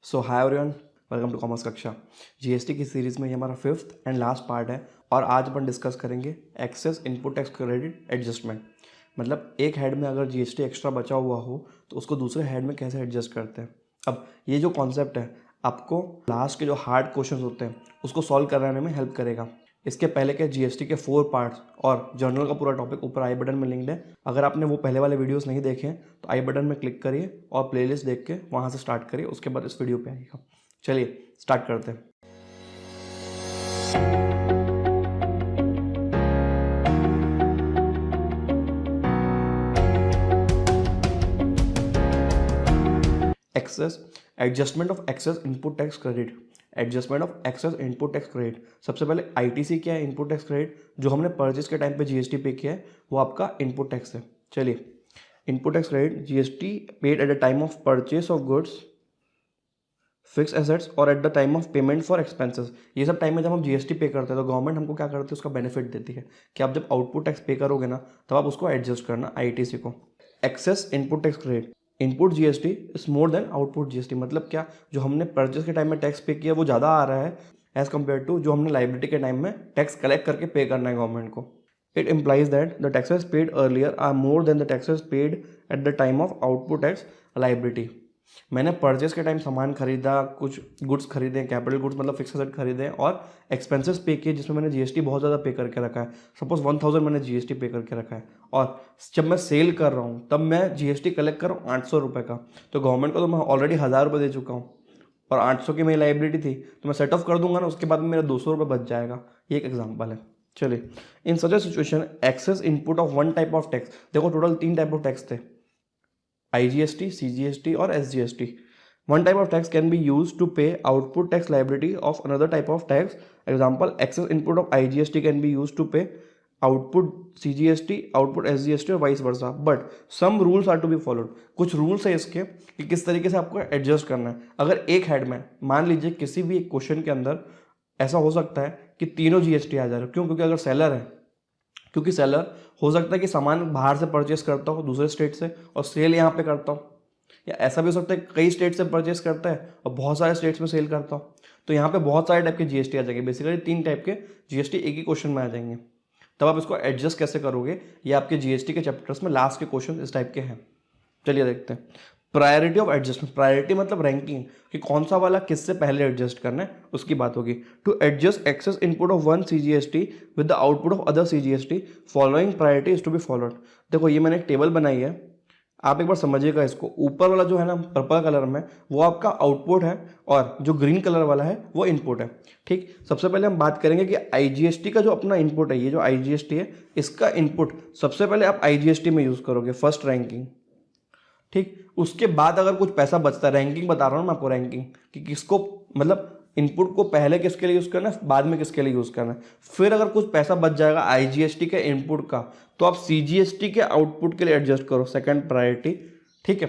So hi everyone, welcome to commerce कक्षा। GST की series में ये हमारा फिफ्थ एंड लास्ट पार्ट है और आज अपन डिस्कस करेंगे excess input tax credit adjustment. मतलब एक हेड में अगर जीएसटी एक्स्ट्रा बचा हुआ हो तो उसको दूसरे हेड में कैसे एडजस्ट करते हैं। अब ये जो कॉन्सेप्ट है आपको लास्ट के जो हार्ड क्वेश्चन होते हैं उसको सॉल्व कराने में हेल्प करेगा। इसके पहले के जीएसटी के 4 पार्ट्स और जर्नल का पूरा टॉपिक ऊपर आई बटन में लिंक्ड है। अगर आपने वो पहले वाले वीडियोस नहीं देखे तो आई बटन में क्लिक करिए और प्लेलिस्ट देख के वहाँ से स्टार्ट करिए, उसके बाद इस वीडियो पे आइएगा। चलिए स्टार्ट करते हैं। Excess adjustment of excess input tax credit. Adjustment of excess input tax credit, सबसे पहले आईटीसी क्या है? इनपुट टैक्स क्रेडिट जो हमने परचेज के टाइम पे जीएसटी पे किया है वो आपका इनपुट टैक्स है। चलिए, input tax credit GST paid at the time of purchase of goods, fix assets और at the time of payment for expenses. ये सब टाइम में जब हम जीएसटी पे करते हैं तो गवर्नमेंट हमको क्या करती है, उसका बेनिफिट देती है कि आप जब आउटपुट टैक्स पे करोगे ना तब आप उसको एडजस्ट करना आईटीसी को। Excess input tax credit, input GST is more than output GST. मतलब क्या, जो हमने परचेस के टाइम में टैक्स पे किया वो ज़्यादा आ रहा है एज कम्पेयर टू जो हमने लाइबिलिटी के टाइम में टैक्स कलेक्ट करके पे करना है गवर्नमेंट को। It implies that the taxes paid earlier are more than the taxes paid at the time of output tax liability. मैंने परचेस के टाइम सामान खरीदा, कुछ गुड्स खरीदे, कैपिटल गुड्स मतलब फिक्स एसेट खरीदे और एक्सपेंसेस पे किए जिसमें मैंने जीएसटी बहुत ज़्यादा पे करके रखा है। सपोज 1000 मैंने जीएसटी पे करके रखा है और जब मैं सेल कर रहा हूँ तब मैं जीएसटी कलेक्ट कर रहा हूँ 800 रुपये का, तो गवर्नमेंट को तो मैं ऑलरेडी 1000 रुपये दे चुका हूँ और 800 की मेरी लाइबिलिटी थी तो मैं सेट ऑफ कर दूंगा ना, उसके बाद में मेरा 200 रुपये बच जाएगा। ये एक एग्जाम्पल है। चलिए, in such a situation excess input of one type of tax, देखो टोटल 3 टाइप ऑफ टैक्स थे, IGST, CGST और SGST. One type of tax can be used to pay output tax liability of another type of tax. Example, excess input of IGST can be used to pay output CGST, output SGST और vice versa. But some rules are to be followed. कुछ rules है इसके कि किस तरीके से आपको adjust करना है। अगर एक हेड में मान लीजिए किसी भी एक क्वेश्चन के अंदर ऐसा हो सकता है कि तीनों GST आ जा रहे हो, क्यों? क्योंकि अगर सेलर है, क्योंकि सेलर हो सकता है कि सामान बाहर से परचेस करता हो दूसरे स्टेट से और सेल यहाँ पे करता हो, या ऐसा भी हो सकता है कई स्टेट से परचेस करता है और बहुत सारे स्टेट्स में सेल करता हो, तो यहाँ पे बहुत सारे टाइप के जीएसटी आ जाएंगे। बेसिकली 3 टाइप के जीएसटी एक ही क्वेश्चन में आ जाएंगे। तब आप इसको एडजस्ट कैसे करोगे, ये आपके जीएसटी के चैप्टर्स में लास्ट के क्वेश्चन इस टाइप के हैं। चलिए देखते हैं। प्रायोरिटी ऑफ एडजस्टमेंट, प्रायोरिटी मतलब रैंकिंग कि कौन सा वाला किससे पहले एडजस्ट करना है उसकी बात होगी। To adjust excess input of one CGST with the output of other CGST, following priority is to be followed. देखो ये मैंने एक टेबल बनाई है, आप एक बार समझिएगा इसको। ऊपर वाला जो है ना पर्पल कलर में वो आपका आउटपुट है और जो ग्रीन कलर वाला है वो इनपुट है। ठीक, सबसे पहले हम बात करेंगे कि आईजीएसटी का जो अपना इनपुट है, ये जो आईजीएसटी है इसका इनपुट सबसे पहले आप आईजीएसटी में यूज करोगे, फर्स्ट रैंकिंग। ठीक, उसके बाद अगर कुछ पैसा बचता है, रैंकिंग बता रहा हूँ मैं आपको, रैंकिंग कि किसको मतलब इनपुट को पहले किसके लिए यूज करना है, बाद में किसके लिए यूज करना है। फिर अगर कुछ पैसा बच जाएगा आईजीएसटी के इनपुट का तो आप सीजीएसटी के आउटपुट के लिए एडजस्ट करो, सेकंड प्रायोरिटी। ठीक है,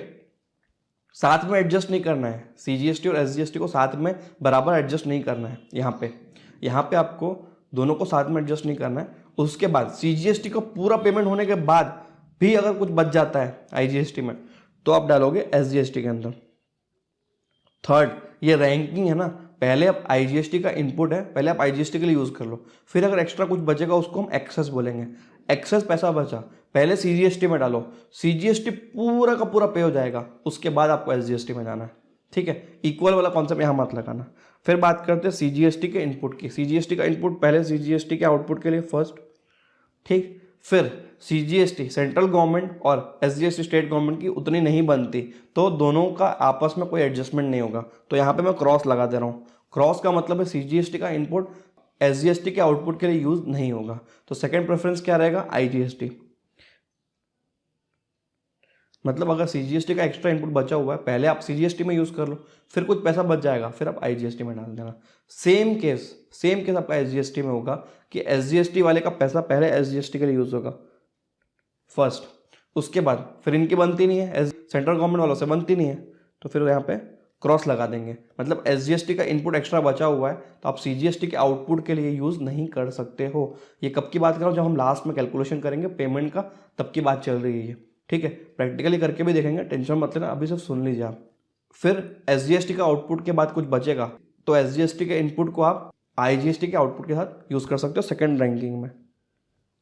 साथ में एडजस्ट नहीं करना है, सीजीएसटी और एसजीएसटी को साथ में बराबर एडजस्ट नहीं करना है। यहाँ पे आपको दोनों को साथ में एडजस्ट नहीं करना है। उसके बाद सीजीएसटी का पूरा पेमेंट होने के बाद भी अगर कुछ बच जाता है आईजीएसटी में तो आप डालोगे एसजीएसटी के अंदर। थर्ड, ये रैंकिंग है ना, पहले आप आईजीएसटी का इनपुट है, पहले आप आईजीएसटी के लिए यूज कर लो, फिर अगर एक्स्ट्रा कुछ बचेगा उसको हम एक्सेस बोलेंगे। एक्सेस पैसा बचा पहले सीजीएसटी में डालो, सीजीएसटी पूरा का पूरा पे हो जाएगा, उसके बाद आपको एसजीएसटी में जाना है। ठीक है, इक्वल वाला कॉन्सेप्ट यहाँ मत लगाना। फिर बात करते हैं सीजीएसटी के इनपुट की। सीजीएसटी का इनपुट पहले सीजीएसटी के आउटपुट के लिए फर्स्ट। ठीक, फिर सीजीएसटी सेंट्रल गवर्नमेंट और एसजीएसटी स्टेट गवर्नमेंट की उतनी नहीं बनती तो दोनों का आपस में कोई एडजस्टमेंट नहीं होगा, तो यहाँ पे मैं क्रॉस लगा दे रहा हूँ। क्रॉस का मतलब है सीजीएसटी का इनपुट एसजीएसटी के आउटपुट के लिए यूज नहीं होगा, तो सेकंड प्रेफरेंस क्या रहेगा, आईजीएसटी। मतलब अगर सीजीएसटी का एक्स्ट्रा इनपुट बचा हुआ है पहले आप सीजीएसटी में यूज कर लो, फिर कुछ पैसा बच जाएगा फिर आप आईजीएसटी में डाल देना। सेम केस आपका एसजीएसटी में होगा कि एसजीएसटी वाले का पैसा पहले एसजीएसटी के लिए यूज होगा फर्स्ट, उसके बाद फिर इनकी बनती नहीं है, सेंट्रल गवर्नमेंट वालों से बनती नहीं है, तो फिर यहाँ पे क्रॉस लगा देंगे। मतलब एसजीएसटी का इनपुट एक्स्ट्रा बचा हुआ है तो आप सीजीएसटी के आउटपुट के लिए यूज नहीं कर सकते हो। ये कब की बात कर रहा हूँ, जब हम लास्ट में कैलकुलेशन करेंगे पेमेंट का तब की बात चल रही है ये। ठीक है, प्रैक्टिकली करके भी देखेंगे, टेंशन मत लेना, अभी सिर्फ सुन लीजिए आप। फिर SGST का आउटपुट के बाद कुछ बचेगा तो SGST के इनपुट को आप IGST के आउटपुट के साथ यूज़ कर सकते हो सेकंड रैंकिंग में।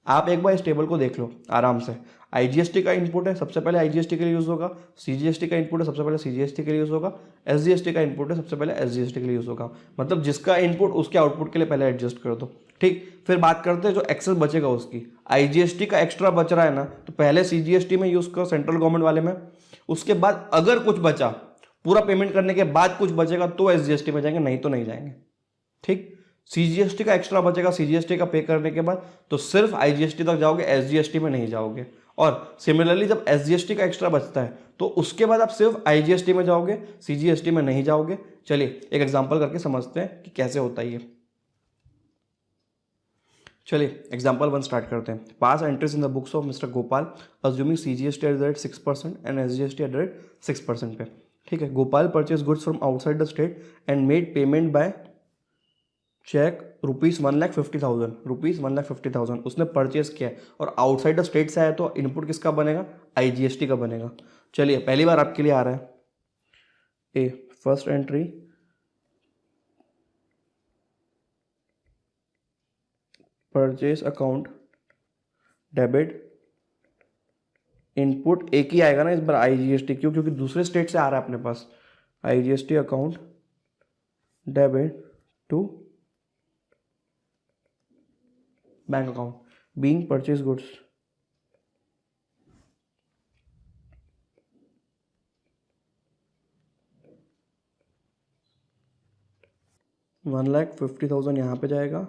आप एक बार इस टेबल को देख लो आराम से। IGST का इनपुट है, सबसे पहले IGST के लिए यूज़ होगा। CGST का इनपुट है, सबसे पहले CGST के लिए यूज़ होगा। SGST का इनपुट है, सबसे पहले SGST के लिए यूज़ होगा। मतलब जिसका इनपुट उसके आउटपुट के लिए पहले एडजस्ट कर दो। ठीक, फिर बात करते हैं जो एक्सेस बचेगा उसकी। IGST का एक्स्ट्रा बच रहा है ना, तो पहले CGST में यूज़ करो, सेंट्रल गवर्नमेंट वाले में। उसके बाद अगर कुछ बचा, पूरा पेमेंट करने के बाद कुछ बचेगा तो SGST में जाएंगे, नहीं तो नहीं जाएंगे। ठीक, CGST का एक्स्ट्रा बचेगा CGST का पे करने के बाद, तो सिर्फ IGST तक जाओगे, SGST में नहीं जाओगे। और सिमिलरली जब SGST का एक्स्ट्रा बचता है तो उसके बाद आप सिर्फ IGST में जाओगे, CGST में नहीं जाओगे। चलिए एक एग्जांपल करके समझते हैं कि कैसे होता है ये। चलिए एग्जाम्पल 1 स्टार्ट करते हैं। Pass entries in the books of mister Gopal assuming CGST at the rate 6% and SGST at the rate 6% पे। ठीक है, Gopal purchase goods from outside the state and made payment by cheque ₹1,50,000, ₹1,50,000 उसने परचेज किया है और outside the state से आया तो इनपुट किसका बनेगा? IGST का बनेगा। चलिए पहली बार आपके लिए आ रहा है ए, first entry purchase account debit, input एक ही आएगा ना इस बार IGST, क्यों? क्योंकि दूसरे स्टेट से आ रहा है अपने पास। IGST account debit to bank account being purchase goods, $1,50,000 यहाँ पे जाएगा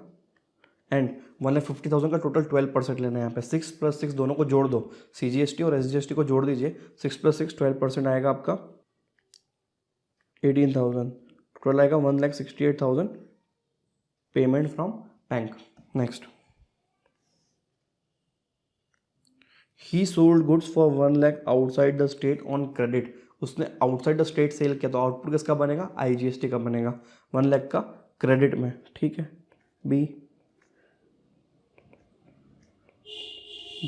एंड 1,50,000 का टोटल 12% लेना है यहाँ पे। 6 + 6 दोनों को जोड़ दो, CGST और SGST को जोड़ दीजिए। 6 + 6 12% आएगा आपका 18,000, टोटल आएगा 1,68,000 payment from bank. Next, he sold goods for 1 lakh outside the state on credit. उसने आउटसाइड द स्टेट सेल किया तो आउटपुट किसका बनेगा? IGST का बनेगा 1 लाख का क्रेडिट में। ठीक है, B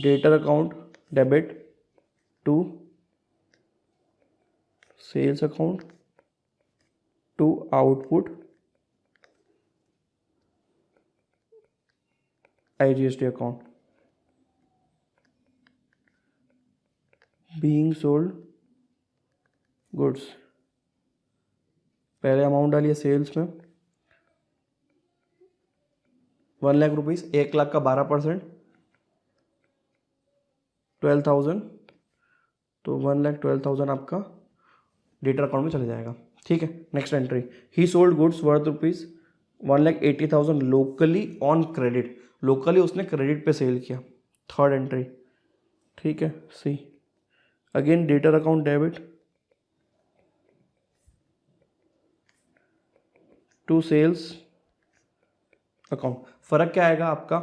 debtor account debit to sales account to output IGST account being sold goods. पहले अमाउंट डालिए सेल्स में 1 लाख रुपीज़, 1 लाख का 12% 12,000, तो 1,12,000 आपका डेटर अकाउंट में चले जाएगा। ठीक है, next entry, he sold goods worth ₹1,80,000 locally on credit. Locally उसने क्रेडिट पे सेल किया। थर्ड एंट्री, ठीक है, see again debtor account debit to sales account. फर्क क्या आएगा आपका?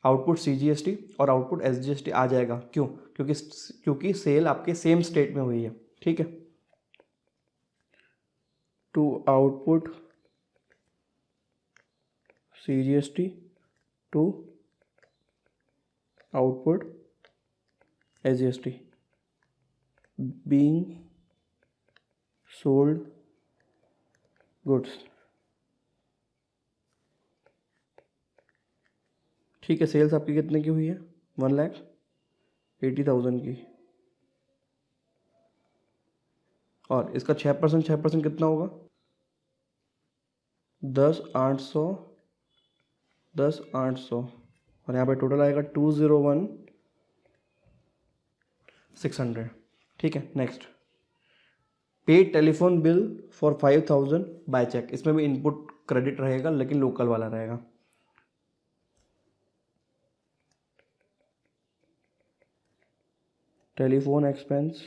आउटपुट CGST और आउटपुट SGST आ जाएगा। क्यों? क्योंकि सेल आपके सेम स्टेट में हुई है। ठीक है, to output CGST to output SGST being sold goods. ठीक है, सेल्स आपकी कितने की हुई है? 1,80,000 की, और इसका 6% कितना होगा? 10,800, 10,800, और यहाँ पे टोटल आएगा 201,600। ठीक है, next, pay telephone bill for 5,000 by cheque. इसमें भी इनपुट क्रेडिट रहेगा लेकिन लोकल वाला रहेगा। Telephone expense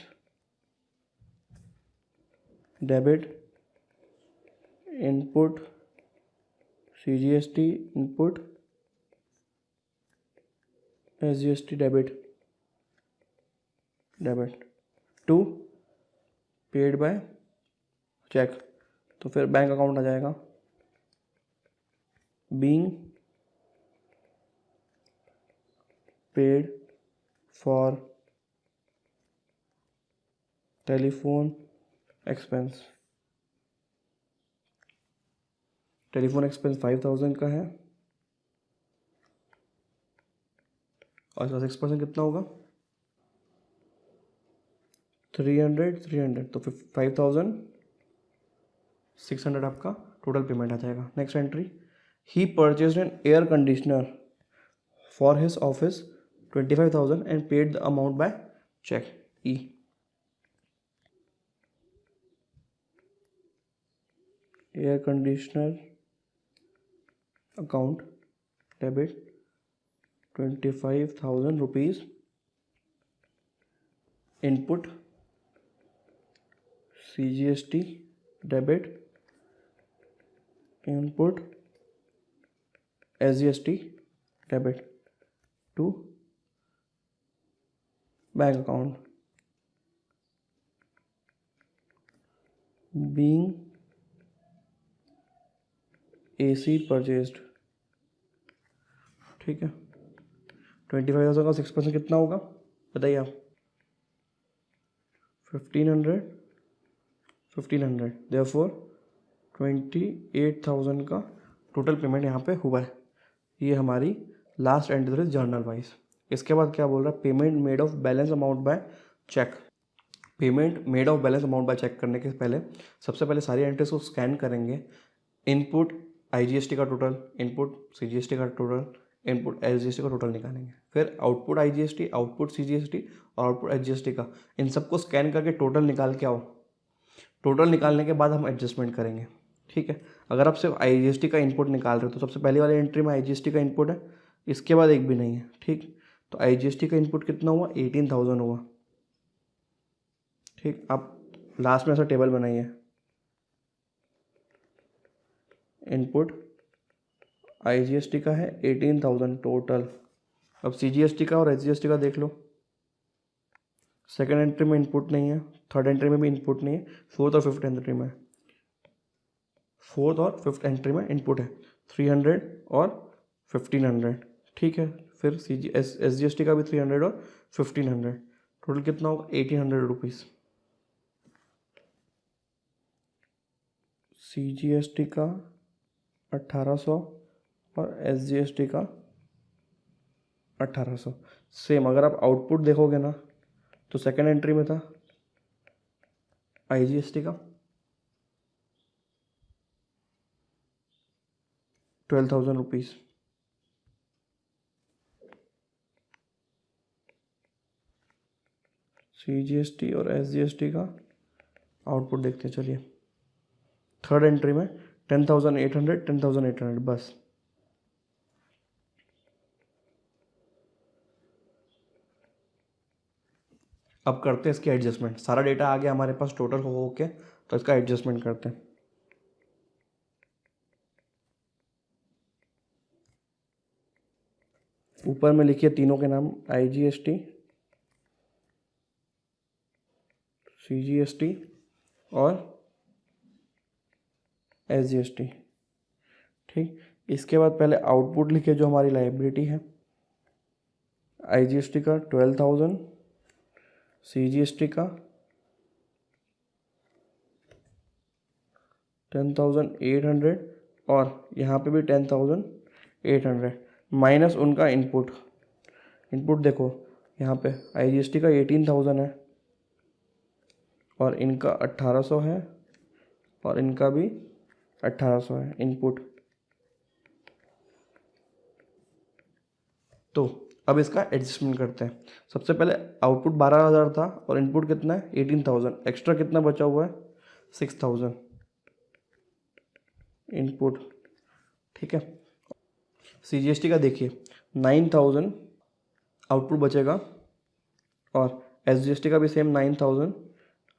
debit input CGST input SGST debit to paid by cheque, तो फिर बैंक अकाउंट आ जाएगा being paid for telephone expense. Telephone expense 5000 का है और इसका 6% कितना होगा 300 तो 5600 आपका टोटल पेमेंट आ जाएगा। Next entry, he purchase an air conditioner for his office 25,000 and paid the amount by cheque. E air conditioner account debit 25,000 rupees input CGST debit input SGST debit to bank account being AC purchased. ठीक है, 25,000 का 6% कितना होगा बताइए आप 1500 therefore 28,000 का total payment यहाँ पे हुआ है। ये हमारी लास्ट एंट्री जर्नल वाइज। इसके बाद क्या बोल रहा है, payment made of balance amount by cheque. Payment made of balance amount by cheque करने के पहले सबसे पहले सारी एंट्रीज को स्कैन करेंगे। इनपुट IGST का टोटल, इनपुट CGST का टोटल, इनपुट SGST का टोटल निकालेंगे। फिर आउटपुट IGST, आउटपुट CGST और आउटपुट SGST का, इन सबको स्कैन करके टोटल निकाल के आओ। टोटल निकालने के बाद हम एडजस्टमेंट करेंगे। ठीक है, अगर आप सिर्फ IGST का इनपुट निकाल रहे हो तो सबसे पहली वाली एंट्री में IGST का इनपुट है, इसके बाद एक भी नहीं है। ठीक, तो IGST का इनपुट कितना हुआ 18,000 हुआ। ठीक, आप लास्ट में ऐसा टेबल बनाइए, इनपुट IGST का है 18,000 टोटल। अब CGST का और SGST का देख लो। सेकेंड एंट्री में इनपुट नहीं है, थर्ड एंट्री में भी इनपुट नहीं है, फोर्थ और फिफ्थ एंट्री में इनपुट है 300 और 1500। ठीक है, फिर SGST का भी 300 और 1500, टोटल कितना होगा 1800 रुपीज़। CGST का 1800 और SGST का 1800। सेम अगर आप आउटपुट देखोगे ना तो सेकेंड एंट्री में था IGST का 12,000 रुपीज़। CGST और SGST का आउटपुट देखते हैं, चलिए। थर्ड एंट्री में 10,800 बस। अब करते हैं इसकी एडजस्टमेंट। सारा डेटा आ गया हमारे पास टोटल हो के, तो इसका एडजस्टमेंट करते हैं। ऊपर में लिखिए तीनों के नाम, IGST, CGST और SGST। ठीक, इसके बाद पहले आउटपुट लिखिए जो हमारी लाइबिलिटी है। IGST का 12,000, CGST का 10,800 और यहाँ पे भी 10,800 माइनस उनका इनपुट। देखो यहाँ पे IGST का 18,000 है और इनका 1800 है और इनका भी 1800 है इनपुट। तो अब इसका एडजस्टमेंट करते हैं। सबसे पहले आउटपुट 12,000 था और इनपुट कितना है 18,000, एक्स्ट्रा कितना बचा हुआ है 6,000 इनपुट। ठीक है, CGST का देखिए 9,000 आउटपुट बचेगा और SGST का भी सेम 9,000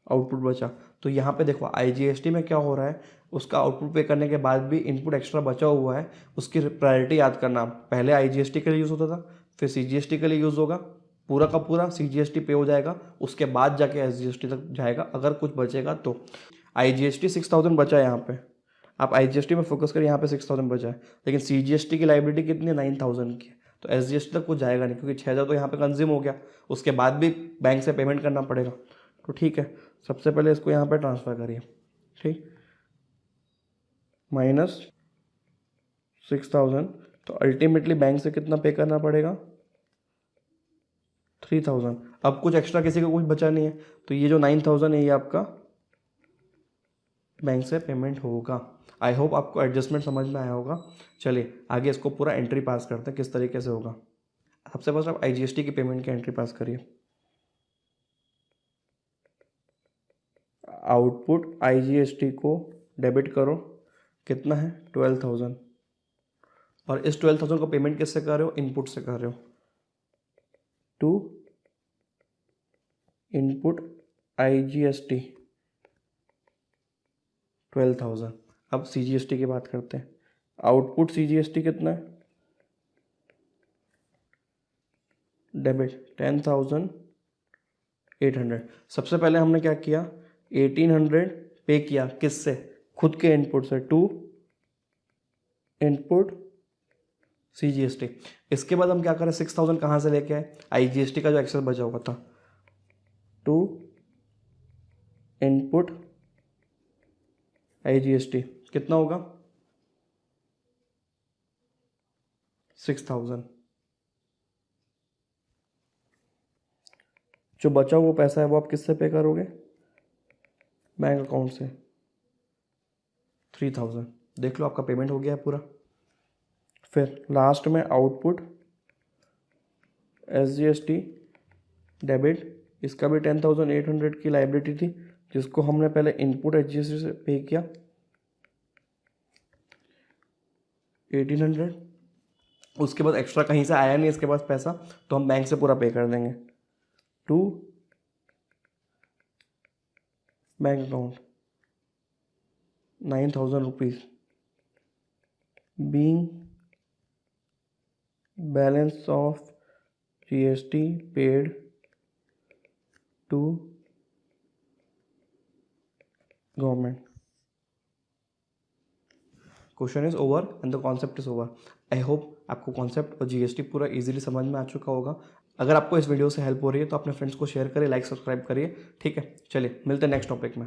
आउटपुट बचा। तो यहाँ पे देखो IGST में क्या हो रहा है, उसका आउटपुट पे करने के बाद भी इनपुट एक्स्ट्रा बचा हुआ है, उसकी प्रायोरिटी याद करना। पहले IGST के लिए यूज़ होता था, फिर CGST के लिए यूज़ होगा, पूरा का पूरा CGST पे हो जाएगा, उसके बाद जाके SGST तक जाएगा अगर कुछ बचेगा तो। IGST 6,000 बचा है यहाँ पे, आप IGST में फोकस करिए, यहाँ पे 6,000 बचा है, लेकिन CGST की लाइबिलिटी कितनी है 9,000 की, तो SGST तक कुछ जाएगा नहीं क्योंकि 6,000 तो यहाँ पे कंज्यूम हो गया, उसके बाद भी बैंक से पेमेंट करना पड़ेगा। तो ठीक है, सबसे पहले इसको यहाँ पे ट्रांसफ़र करिए। ठीक, माइनस 6,000, तो अल्टीमेटली बैंक से कितना पे करना पड़ेगा? 3,000। अब कुछ एक्स्ट्रा किसी को कुछ बचा नहीं है, तो ये जो 9,000 है ये आपका बैंक से पेमेंट होगा। आई होप आपको एडजस्टमेंट समझ में आया होगा। चलिए आगे इसको पूरा एंट्री पास करते हैं किस तरीके से होगा। सबसे फर्स्ट आप IGST की पेमेंट की एंट्री पास करिए। आउटपुट IGST को डेबिट करो, कितना है? 12,000। और इस 12,000 को पेमेंट किससे कर रहे हो? इनपुट से कर रहे हो, टू इनपुट IGST 12,000। अब CGST की बात करते हैं। आउटपुट CGST कितना है? डेबिट 10,800। सबसे पहले हमने क्या किया? 1,800 पे किया, किससे? खुद के इनपुट से, टू इनपुट CGST। इसके बाद हम क्या करें? 6,000 कहाँ से लेके आए? IGST का जो एक्सेस बचा हुआ था, टू इनपुट IGST कितना होगा? 6,000। जो बचा हुआ पैसा है वो आप किससे पे करोगे? बैंक अकाउंट से, 3,000। देख लो आपका पेमेंट हो गया है पूरा। फिर लास्ट में आउटपुट SGST डेबिट, इसका भी 10,800 की लाइबिलिटी थी जिसको हमने पहले इनपुट HGST से पे किया 1,800। उसके बाद एक्स्ट्रा कहीं से आया नहीं इसके पास पैसा, तो हम बैंक से पूरा पे कर देंगे, to bank account 9,000 rupees being balance of GST paid to government. Question is over and the concept is over. I hope आपको कॉन्सेप्ट और GST पूरा इजीली समझ में आ चुका होगा। अगर आपको इस वीडियो से हेल्प हो रही है तो अपने फ्रेंड्स को शेयर करिए, लाइक सब्सक्राइब करिए। ठीक है, चलिए मिलते हैं नेक्स्ट टॉपिक में।